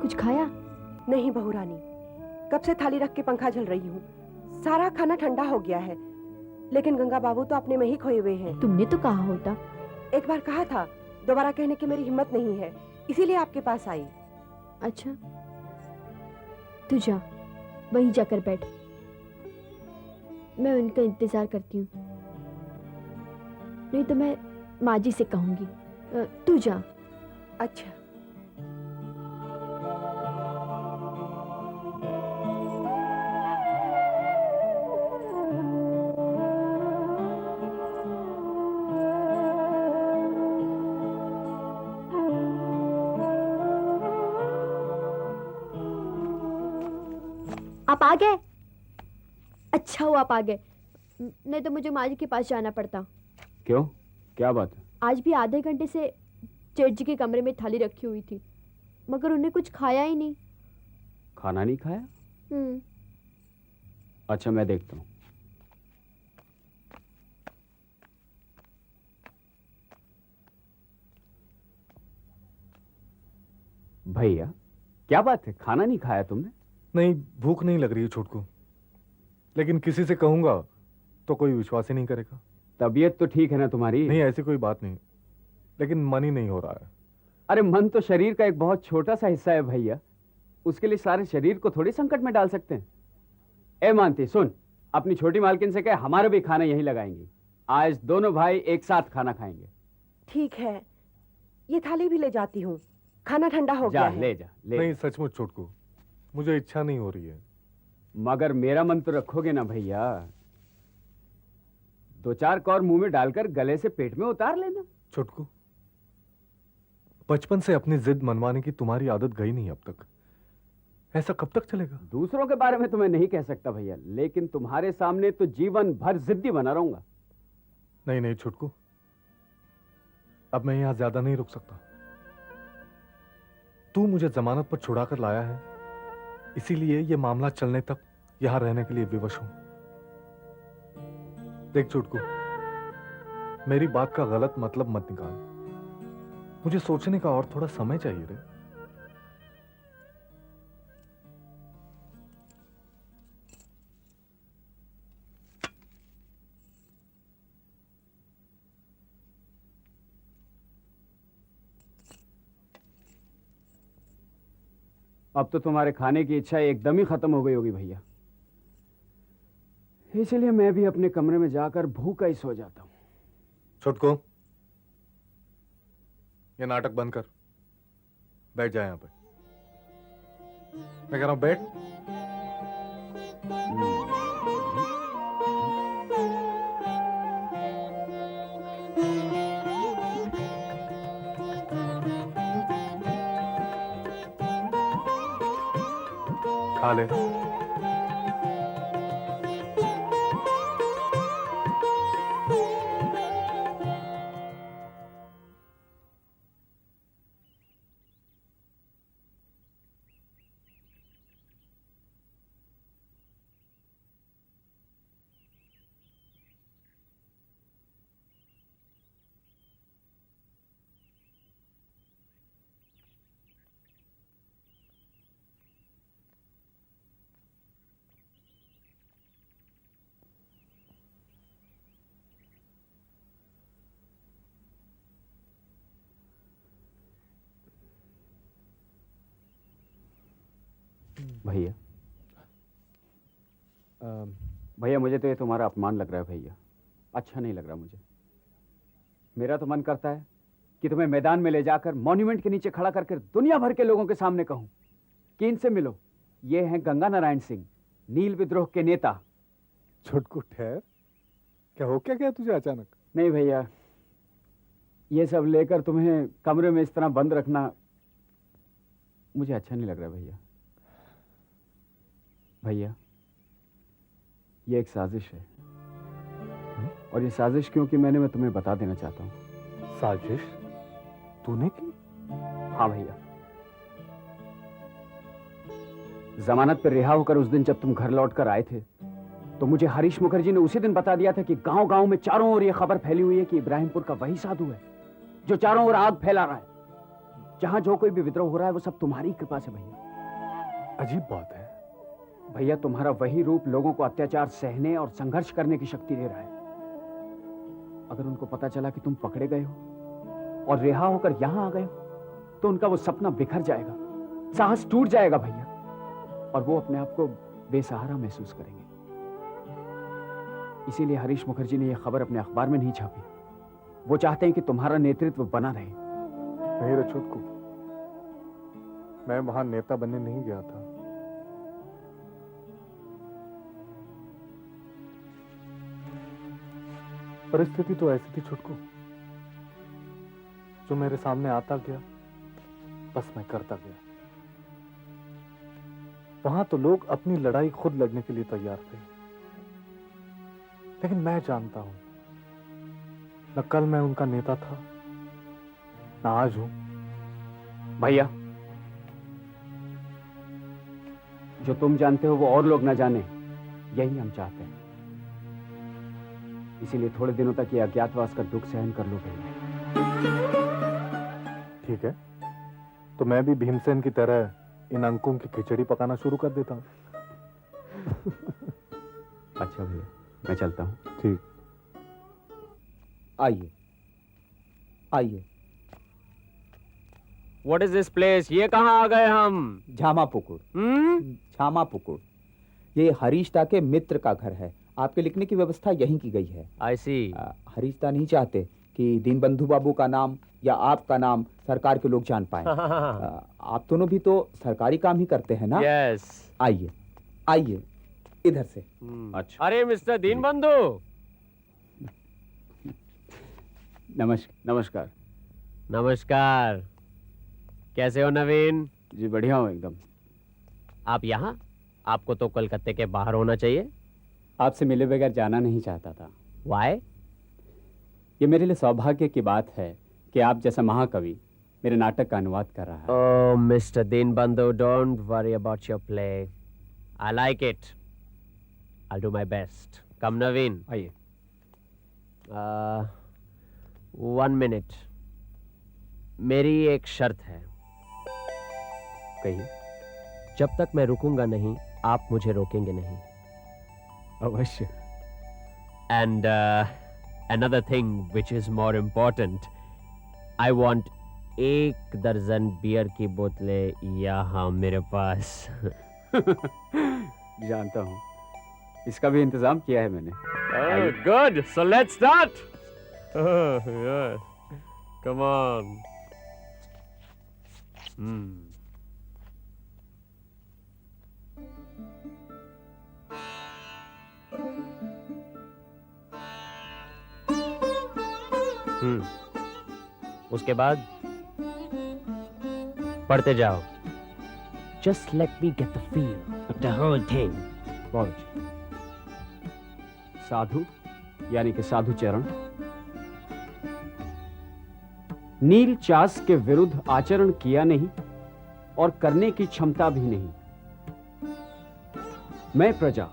कुछ खाया? नहीं बहू रानी, कब से थाली रख के पंखा झल रही हूँ। सारा खाना ठंडा हो गया है, लेकिन गंगा बाबू तो अपने में ही खोए हुए हैं। तुमने तो कहा होता। एक बार कहा था, दोबारा कहने की मेरी हिम्मत नहीं है, इसीलिए आपके पास आई। अच्छा, तू जा, वहीं जाकर बैठ, मैं उनका इंतजार करती हूँ। नहीं तो मैं माँ जी से कहूंगी। तू जा। अच्छा। आप आ गए? अच्छा हुआ आप आ गए, नहीं तो मुझे माँ जी के पास जाना पड़ता। क्यों, क्या बात है? आज भी आधे घंटे से जेठ जी के कमरे में थाली रखी हुई थी, मगर उन्हें कुछ खाया ही नहीं। खाना नहीं खाया? अच्छा, मैं देखता हूँ। भैया, क्या बात है, खाना नहीं खाया तुमने? नहीं, भूख नहीं लग रही है छोटकू, लेकिन किसी से कहूंगा तो कोई विश्वास ही नहीं करेगा। तबीयत तो ठीक है ना तुम्हारी? नहीं, ऐसी कोई बात नहीं, लेकिन मन ही नहीं हो रहा है। अरे मन तो शरीर का एक बहुत छोटा सा हिस्सा है भैया, उसके लिए सारे शरीर को थोड़ी संकट में डाल सकते हैं। ए मानती सुन, अपनी छोटी मालकिन से कह हमारा भी खाना यहीं लगाएंगे। आज दोनों भाई एक साथ खाना खाएंगे। ठीक है, ये थाली भी ले जाती हूँ, खाना ठंडा हो गया है। ले जा, ले। नहीं सचमुच छोटकू, मुझे इच्छा नहीं हो रही है। मगर मेरा मन तो रखोगे ना भैया? दो चार कौर मुंह में डालकर गले से पेट में उतार लेना। छोटकू, बचपन से अपनी जिद मनवाने की तुम्हारी आदत गई नहीं अब तक, ऐसा कब तक चलेगा? दूसरों के बारे में तो मैं नहीं कह सकता भैया, लेकिन तुम्हारे सामने तो जीवन भर जिद्दी बना रहूंगा। नहीं नहीं छोटकू, अब मैं यहां ज्यादा नहीं रुक सकता। तू मुझे जमानत पर छुड़ाकर लाया है, इसीलिए यह मामला चलने तक यहां रहने के लिए विवश हूं। देख छोटकू, मेरी बात का गलत मतलब मत निकाल, मुझे सोचने का और थोड़ा समय चाहिए रे। अब तो तुम्हारे खाने की इच्छा एकदम ही खत्म हो गई होगी भैया, इसलिए मैं भी अपने कमरे में जाकर भूखा ही सो जाता हूं। छोटकू, ये नाटक बंद कर, बैठ जा यहां पे। मैं कह रहा हूं बैठ। खा ले। भैया, भैया मुझे तो ये तुम्हारा अपमान लग रहा है भैया, अच्छा नहीं लग रहा मुझे। मेरा तो मन करता है कि तुम्हें मैदान में ले जाकर मॉन्यूमेंट के नीचे खड़ा करके दुनिया भर के लोगों के सामने कहूं कि इनसे मिलो, ये हैं गंगा नारायण सिंह, नील विद्रोह के नेता। छोटकू ठहर, क्या हो क्या गया तुझे अचानक? नहीं भैया, ये सब लेकर तुम्हें कमरे में इस तरह बंद रखना मुझे अच्छा नहीं लग रहा भैया। भैया, ये एक साजिश है, और ये साजिश क्योंकि मैं तुम्हें बता देना चाहता हूं। साजिश तूने की? हाँ भैया, जमानत पर रिहा होकर उस दिन जब तुम घर लौट कर आए थे तो मुझे हरीश मुखर्जी ने उसी दिन बता दिया था कि गांव-गांव में चारों ओर ये खबर फैली हुई है कि इब्राहिमपुर का वही साधु है जो चारों ओर आग फैला रहा है। जहां जो कोई भी विद्रोह हो रहा है वो सब तुम्हारी कृपा से भैया। अजीब बात है। भैया तुम्हारा वही रूप लोगों को अत्याचार सहने और संघर्ष करने की शक्ति दे रहा है। अगर उनको पता चला कि तुम पकड़े गए हो और रिहा होकर यहां आ गए हो तो उनका वो सपना बिखर जाएगा, साहस टूट जाएगा भैया, और वो अपने आप को बेसहारा महसूस करेंगे। इसीलिए हरीश मुखर्जी ने यह खबर अपने अखबार में नहीं छापी। वो चाहते हैं कि तुम्हारा नेतृत्व बना रहे। नहीं रे छुटकू, मैं वहां नेता बनने नहीं गया था। परिस्थिति तो ऐसी थी छुटकू, जो मेरे सामने आता गया बस मैं करता गया। वहां तो लोग अपनी लड़ाई खुद लड़ने के लिए तैयार थे, लेकिन मैं जानता हूं न कल मैं उनका नेता था न आज हूं। भैया जो तुम जानते हो वो और लोग ना जाने, यही हम चाहते हैं। इसीलिए थोड़े दिनों तक ये अज्ञातवास का दुख सहन कर लो भैया। ठीक है, तो मैं भी भीमसेन की तरह इन अंकों की खिचड़ी पकाना शुरू कर देता हूं। अच्छा भैया, मैं चलता हूं। ठीक। आइए आइए। What is this place? ये कहाँ आ गए हम? झामापुकुर। झामापुकुर। ये हरीशदा के मित्र का घर है। आपके लिखने की व्यवस्था यहीं की गई है। I see. हरीशदा नहीं चाहते कि दीनबंधु बाबू का नाम या आपका नाम सरकार के लोग जान पाए। आप दोनों भी तो सरकारी काम ही करते हैं ना? Yes. आइए आइए, इधर से। अच्छा। अरे मिस्टर दीनबंधु। नमस्कार। नमस्कार। कैसे हो नवीन? जी बढ़िया हूँ एकदम। आप यहाँ? आपको तो कलकत्ते के बाहर होना चाहिए। आपसे मिले बगैर जाना नहीं चाहता था। Why? ये मेरे लिए सौभाग्य की बात है कि आप जैसा महाकवि मेरे नाटक का अनुवाद कर रहा है। Oh, Mr. Deenbandhu, don't worry about your play. I like it. I'll do my best. Come नवीन। आइए। 1 minute. मेरी एक शर्त है। कहिए। जब तक मैं रुकूंगा नहीं, आप मुझे रोकेंगे नहीं। अवश्य। And another thing which is more important, I want 1 दर्जन बियर की बोतलें यहाँ मेरे पास। जानता हूँ, इसका भी इंतजाम किया है मैंने। Oh, good. So let's start. Oh, yeah. Come on. उसके बाद पढ़ते जाओ। Just let me get the feel of the whole thing. बहुत अच्छा। साधु यानी कि साधु चरण नील चास के विरुद्ध आचरण किया नहीं और करने की क्षमता भी नहीं। मैं प्रजा,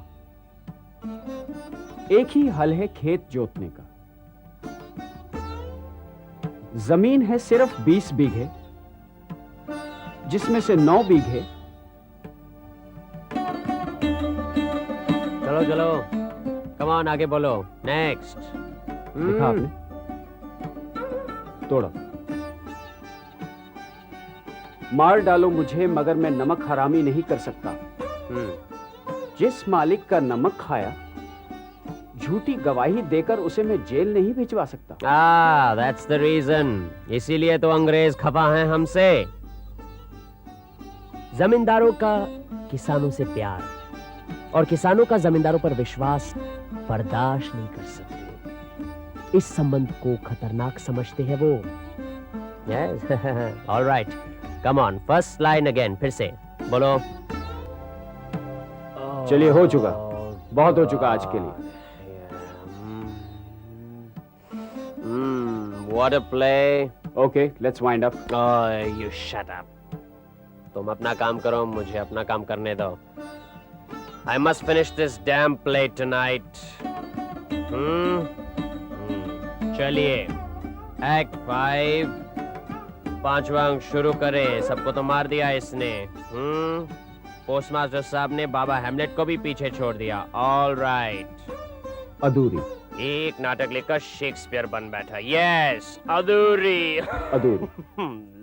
एक ही हल है खेत जोतने का। जमीन है सिर्फ 20 बीघे, जिसमें से 9 बीघे। चलो चलो, कम ऑन, आगे बोलो। नेक्स्ट। लिखा आपने? तोड़ो। मार डालो मुझे मगर मैं नमक हरामी नहीं कर सकता। जिस मालिक का नमक खाया, झूठी गवाही देकर उसे मैं जेल नहीं भिजवा सकता। That's the reason. इसीलिए तो अंग्रेज खफा हैं हमसे। जमींदारों का किसानों से प्यार और किसानों का जमींदारों पर विश्वास बर्दाश्त नहीं कर सकते। इस संबंध को खतरनाक समझते हैं वो। Yes, alright, come on, first line again, फिर से बोलो। चलिए, हो चुका, बहुत हो चुका आज के लिए। What a play. Okay, let's wind up. Oh, you shut up. तुम अपना काम करो, मुझे अपना काम करने दो। I must finish this damn play tonight. चलिए, Act 5, पांचवा अंक शुरू करे। सबको तो मार दिया इसने। पोस्टमास्टर साहब ने बाबा हेमलेट को भी पीछे छोड़ दिया। All right. अधूरी। एक नाटक लेकर शेक्सपियर बन बैठा। यस, अधूरी। अधूरी।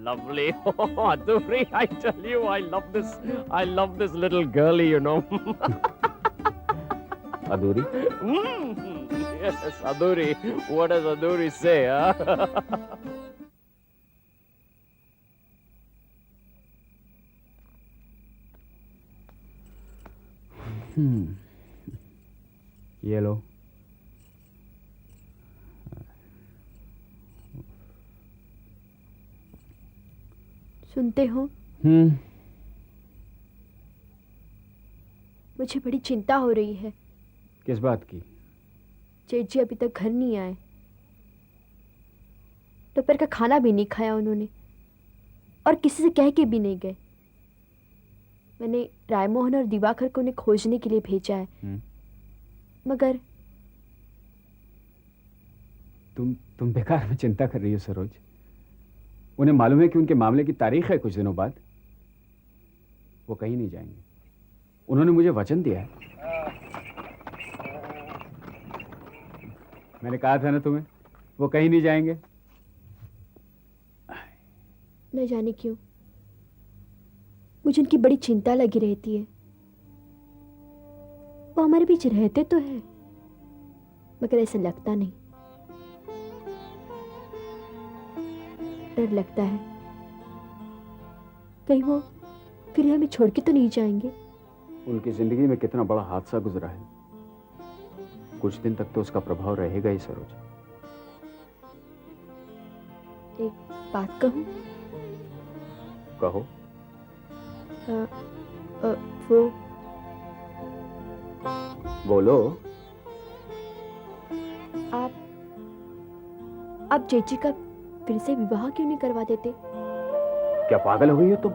लवली। अधूरी। I tell you, I love this little girlie, you know. अधूरी। Yes, अधूरी. What does अधूरी say, huh? ये लो। सुनते हो? हम्म। मुझे बड़ी चिंता हो रही है। किस बात की? जेठ जी अभी तक घर नहीं आए। दोपहर का खाना भी नहीं खाया उन्होंने और किसी से कह के भी नहीं गए। मैंने रायमोहन और दिवाकर को उन्हें खोजने के लिए भेजा है। मगर तुम बेकार में चिंता कर रही हो सरोज। उन्हें मालूम है कि उनके मामले की तारीख है कुछ दिनों बाद। वो कहीं नहीं जाएंगे। उन्होंने मुझे वचन दिया है। मैंने कहा था ना तुम्हें, वो कहीं नहीं जाएंगे। न जाने क्यों मुझे उनकी बड़ी चिंता लगी रहती है। वो हमारे बीच रहते तो है मगर ऐसा लगता नहीं। डर लगता है कहीं वो फिर हमें छोड़ के तो नहीं जाएंगे। उनकी जिंदगी में कितना बड़ा हादसा गुजरा है, कुछ दिन तक तो उसका प्रभाव रहेगा ही सरोज। एक बात कहूं? कहो। वो बोलो। आप जेठी का फिर से विवाह क्यों नहीं करवा देते? क्या पागल हो गई हो तुम?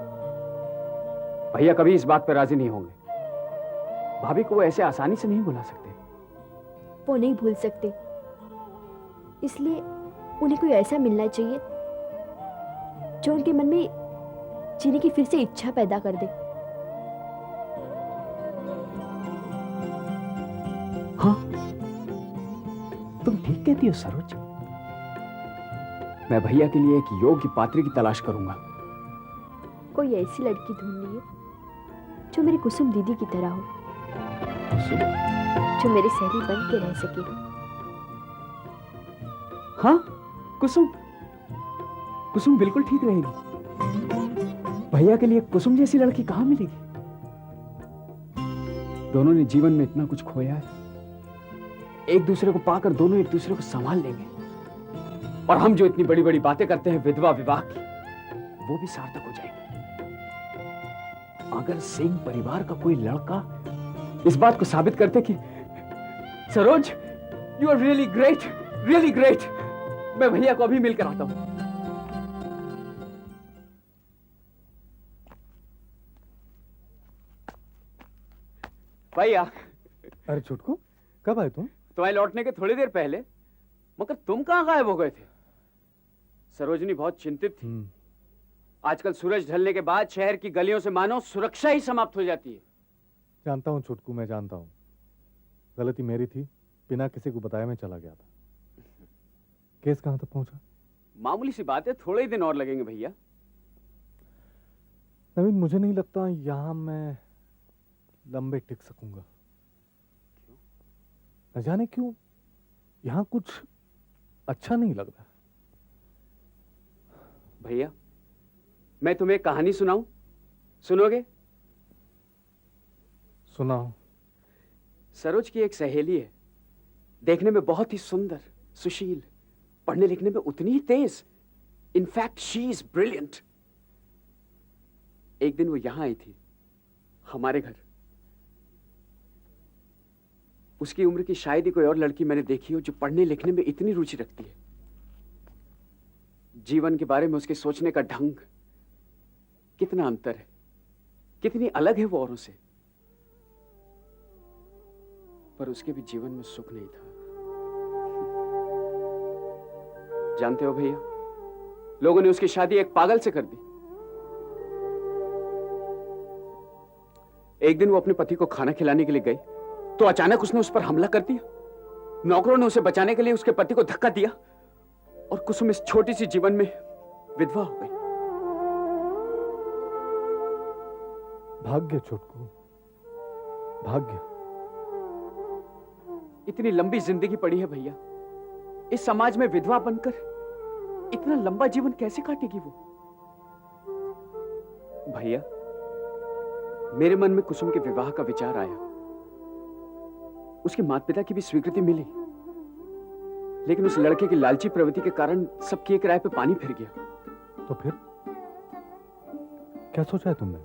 भैया कभी इस बात पर राजी नहीं होंगे। भाभी को वो ऐसे आसानी से नहीं भुला सकते। वो नहीं भूल सकते, इसलिए उन्हें कोई ऐसा मिलना चाहिए जो उनके मन में जीने की फिर से इच्छा पैदा कर दे। हाँ, तुम ठीक कहती हो सरोज। मैं भैया के लिए एक योग्य पात्री की तलाश करूंगा। कोई ऐसी लड़की ढूंढिए जो मेरी कुसुम दीदी की तरह हो, जो मेरी सहेली बन के रह सके। हाँ, कुसुम। कुसुम बिल्कुल ठीक रहेगी। भैया के लिए कुसुम जैसी लड़की कहां मिलेगी? दोनों ने जीवन में इतना कुछ खोया है, एक दूसरे को पाकर दोनों एक दूसरे को संभाल लेंगे। और हम जो इतनी बड़ी बड़ी बातें करते हैं विधवा विवाह की, वो भी सार्थक हो जाएंगे। अगर सिंह परिवार का कोई लड़का इस बात को साबित करते कि Saroj, you are really great, really great, मैं भैया को अभी मिलकर आता हूं। भैया। अरे छुटकू, कब आए तुम? तुम्हारे लौटने के थोड़ी देर पहले। मगर तुम कहां गायब हो गए थे? सरोजनी बहुत चिंतित थी। आजकल सूरज ढलने के बाद शहर की गलियों से मानो सुरक्षा ही समाप्त हो जाती है। जानता हूँ छुटकू, मैं जानता हूँ। गलती मेरी थी, बिना किसी को बताए मैं चला गया था। केस कहां तक पहुंचा? मामूली सी बात है, थोड़े ही दिन और लगेंगे भैया। नवीन, मुझे नहीं लगता यहां मैं लंबे टिक सकूंगा। न जाने क्यों यहां कुछ अच्छा नहीं लग रहा। भैया, मैं तुम्हें एक कहानी सुनाऊं? सुनोगे? सुनाओ। सरोज की एक सहेली है, देखने में बहुत ही सुंदर, सुशील, पढ़ने लिखने में उतनी ही तेज। In fact she is brilliant. एक दिन वो यहां आई थी, हमारे घर। उसकी उम्र की शायद ही कोई और लड़की मैंने देखी हो जो पढ़ने लिखने में इतनी रुचि रखती है। जीवन के बारे में उसके सोचने का ढंग कितना अंतर है, कितनी अलग है वो औरों से। पर उसके भी जीवन में सुख नहीं था। जानते हो भैया, लोगों ने उसकी शादी एक पागल से कर दी। एक दिन वो अपने पति को खाना खिलाने के लिए गई तो अचानक उसने उस पर हमला कर दिया। नौकरों ने उसे बचाने के लिए उसके पति को धक्का दिया और कुसुम इस छोटी सी जीवन में विधवा हो गई। भाग्य छोटकू, भाग्य। इतनी लंबी जिंदगी पड़ी है भैया, इस समाज में विधवा बनकर इतना लंबा जीवन कैसे काटेगी वो? भैया, मेरे मन में कुसुम के विवाह का विचार आया। उसके माता पिता की भी स्वीकृति मिली, लेकिन उस लड़के की लालची प्रवृत्ति के कारण सबकी एक राय पे पानी फिर गया। तो फिर क्या सोचा है तुमने?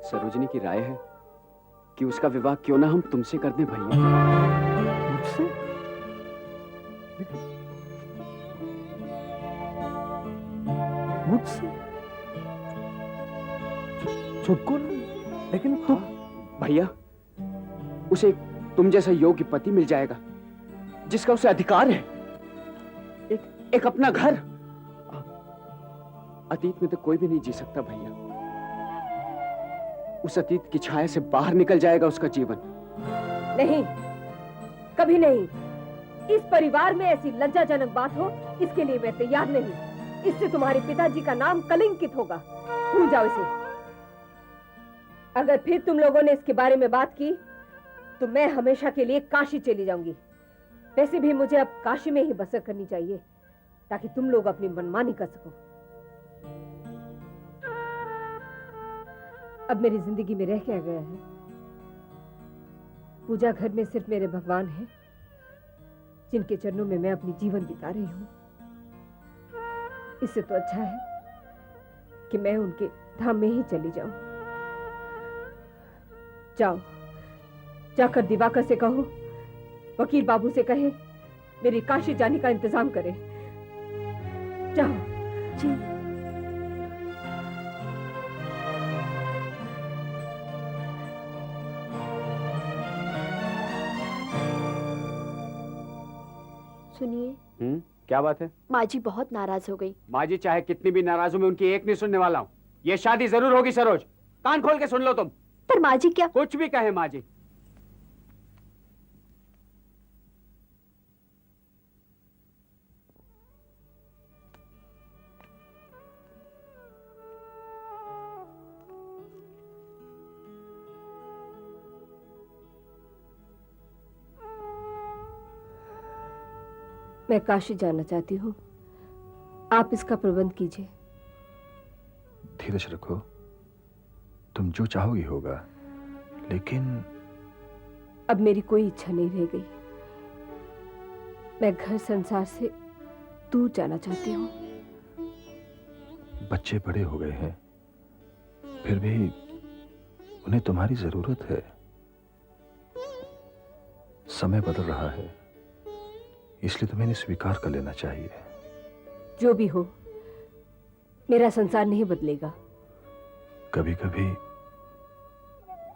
सरोजनी की राय है कि उसका विवाह क्यों ना हम तुमसे कर दें भैया। मुझसे? मुझसे? छोटकू, लेकिन तुम भैया, उसे तुम जैसा योग्य पति मिल जाएगा जिसका उसे अधिकार है, एक अपना घर। अतीत में तो कोई भी नहीं जी सकता भैया। उस अतीत की छाया से बाहर निकल जाएगा उसका जीवन। नहीं, कभी नहीं। इस परिवार में ऐसी लज्जाजनक बात हो, इसके लिए मैं तैयार नहीं। इससे तुम्हारे पिताजी का नाम कलंकित होगा। भूल जाओ इसे। अगर फिर तुम लोगों ने इसके बारे में बात की तो मैं हमेशा के लिए काशी चली जाऊंगी। वैसे भी मुझे अब काशी में ही बसर करनी चाहिए ताकि तुम लोग अपनी मनमानी कर सको। अब मेरी जिंदगी में रह क्या गया है? पूजा घर में सिर्फ मेरे भगवान हैं, जिनके चरणों में मैं अपनी जीवन बिता रही हूं। इससे तो अच्छा है कि मैं उनके धाम में ही चली जाऊं। जाओ, जाकर दिवाकर से कहो, वकील बाबू से कहे मेरी काशी जाने का इंतजाम करे। जाओ। जी। सुनिए। क्या बात है? माँ जी बहुत नाराज हो गई। माँ जी चाहे कितनी भी नाराज हो, मैं उनकी एक नहीं सुनने वाला हूँ। ये शादी जरूर होगी सरोज, कान खोल के सुन लो तुम। पर माँ जी क्या? कुछ भी कहे माँ जी। मैं काशी जाना चाहती हूँ, आप इसका प्रबंध कीजिए। धीरज रखो, तुम जो चाहोगी होगा, लेकिन अब मेरी कोई इच्छा नहीं रह गई। मैं घर संसार से दूर जाना चाहती हूँ। बच्चे बड़े हो गए हैं, फिर भी उन्हें तुम्हारी जरूरत है। समय बदल रहा है, इसलिए तुम्हें इन्हें स्वीकार कर लेना चाहिए। जो भी हो, मेरा संसार नहीं बदलेगा। कभी कभी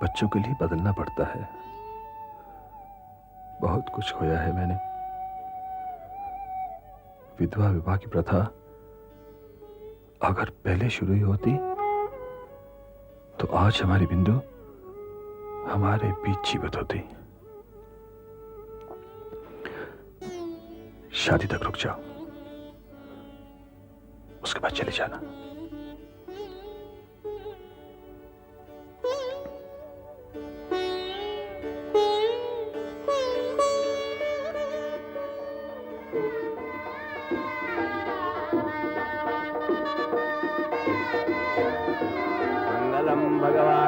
बच्चों के लिए बदलना पड़ता है। बहुत कुछ खोया है मैंने। विधवा विवाह की प्रथा अगर पहले शुरू ही होती तो आज हमारी बिंदु हमारे बीच जीवित होती। शादी तक रुक जाओ, उसके बाद चले जाना। मंगलम भगवान